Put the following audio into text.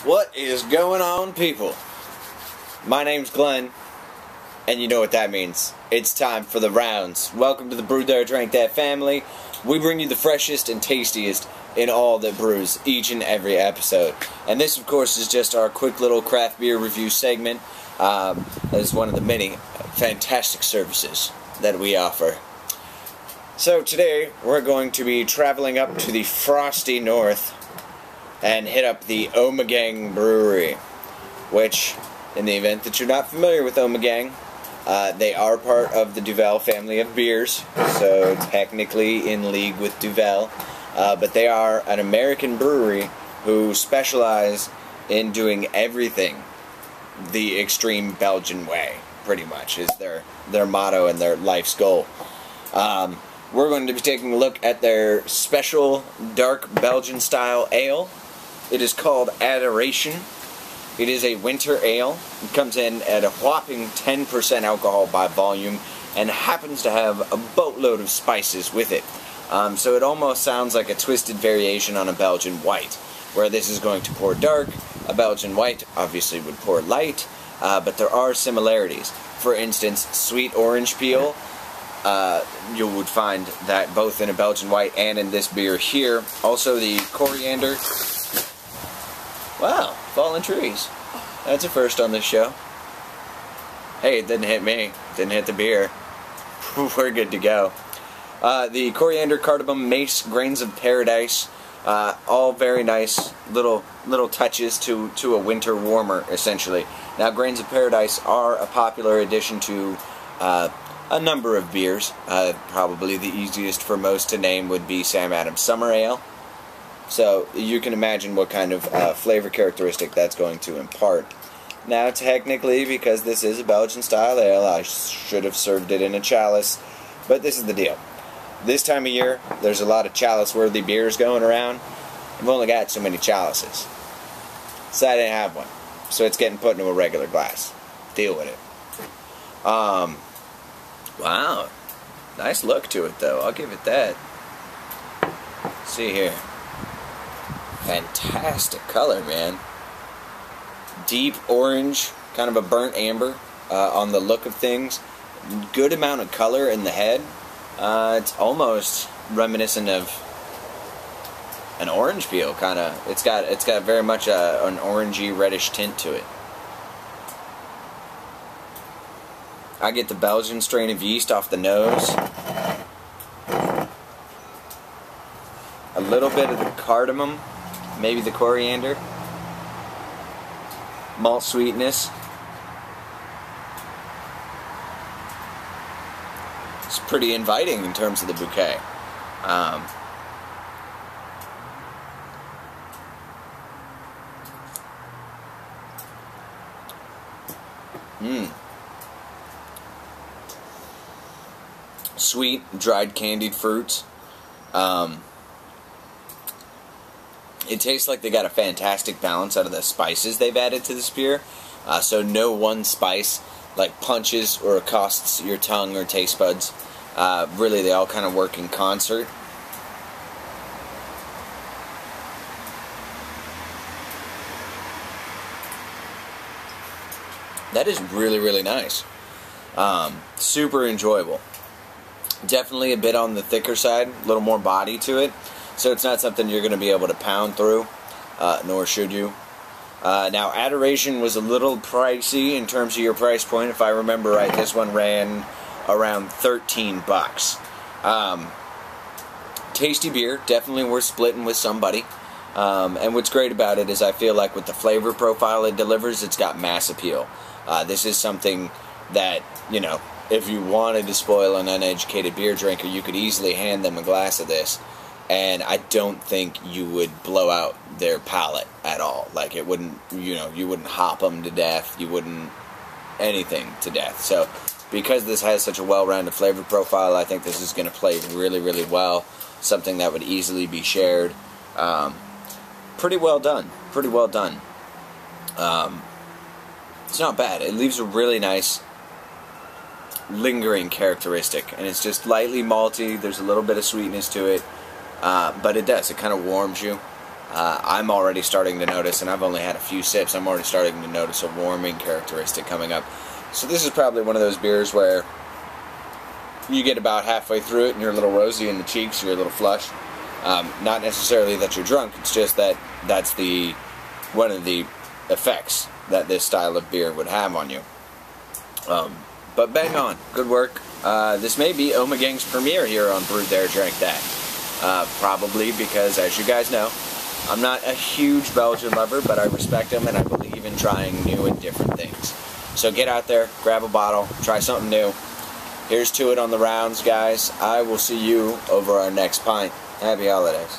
What is going on, people? My name's Glenn, and you know what that means. It's time for the rounds. Welcome to the Brew-There-Drankthat family. We bring you the freshest and tastiest in all that brews each and every episode. And this, of course, is just our quick little craft beer review segment. As one of the many fantastic services that we offer. So today, we're going to be traveling up to the frosty north and hit up the Ommegang brewery, which, in the event that you're not familiar with Ommegang, they are part of the Duvel family of beers, so technically in league with Duvel, but they are an American brewery who specialize in doing everything the extreme Belgian way, pretty much, is their motto and their life's goal. We're going to be taking a look at their special dark Belgian style ale. It is called Adoration. It is a winter ale. It comes in at a whopping 10% alcohol by volume and happens to have a boatload of spices with it. So it almost sounds like a twisted variation on a Belgian white, where this is going to pour dark. A Belgian white obviously would pour light, but there are similarities. For instance, sweet orange peel, you would find that both in a Belgian white and in this beer here. Also the coriander. Wow, fallen trees. That's a first on this show. Hey, it didn't hit me. Didn't hit the beer. We're good to go. The coriander, cardamom, mace, grains of paradise. All very nice little touches to a winter warmer, essentially. Now, grains of paradise are a popular addition to a number of beers. Probably the easiest for most to name would be Sam Adams Summer Ale. So you can imagine what kind of flavor characteristic that's going to impart. Now, technically, because this is a Belgian style ale, I should have served it in a chalice, but this is the deal. This time of year, there's a lot of chalice-worthy beers going around. I've only got so many chalices, so I didn't have one. So it's getting put into a regular glass. Deal with it. Wow. Nice look to it, though. I'll give it that. Let's see here. Fantastic color, man. Deep orange, kind of a burnt amber on the look of things. Good amount of color in the head. It's almost reminiscent of an orange peel, kind of. It's got very much an orangey reddish tint to it. I get the Belgian strain of yeast off the nose. A little bit of the cardamom, maybe the coriander. Malt sweetness. It's pretty inviting in terms of the bouquet. Sweet, dried candied fruits. It tastes like they got a fantastic balance out of the spices they've added to this beer. So no one spice like punches or accosts your tongue or taste buds. Really, they all kind of work in concert. That is really, really nice. Super enjoyable. Definitely a bit on the thicker side, a little more body to it. So it's not something you're going to be able to pound through, nor should you. Now, Adoration was a little pricey in terms of your price point. If I remember right, this one ran around $13. Tasty beer, definitely worth splitting with somebody. And what's great about it is I feel like with the flavor profile it delivers, it's got mass appeal. This is something that, you know, if you wanted to spoil an uneducated beer drinker, you could easily hand them a glass of this, and I don't think you would blow out their palate at all. Like, it wouldn't, you know, you wouldn't hop them to death, you wouldn't anything to death. So, because this has such a well-rounded flavor profile, I think this is going to play really, really well. Something that would easily be shared. Pretty well done. Pretty well done. It's not bad. It leaves a really nice lingering characteristic, and it's just lightly malty. There's a little bit of sweetness to it, but it kind of warms you. I'm already starting to notice, and I've only had a few sips, I'm already starting to notice a warming characteristic coming up. So this is probably one of those beers where you get about halfway through it and you're a little rosy in the cheeks, you're a little flush. Not necessarily that you're drunk, it's just that that's one of the effects that this style of beer would have on you. But bang on, good work. This may be Ommegang's premiere here on Brewed There, Drank That. Probably because, as you guys know, I'm not a huge Belgian lover, but I respect them and I believe in trying new and different things. So get out there, grab a bottle, try something new. Here's to it on the rounds, guys. I will see you over our next pint. Happy holidays.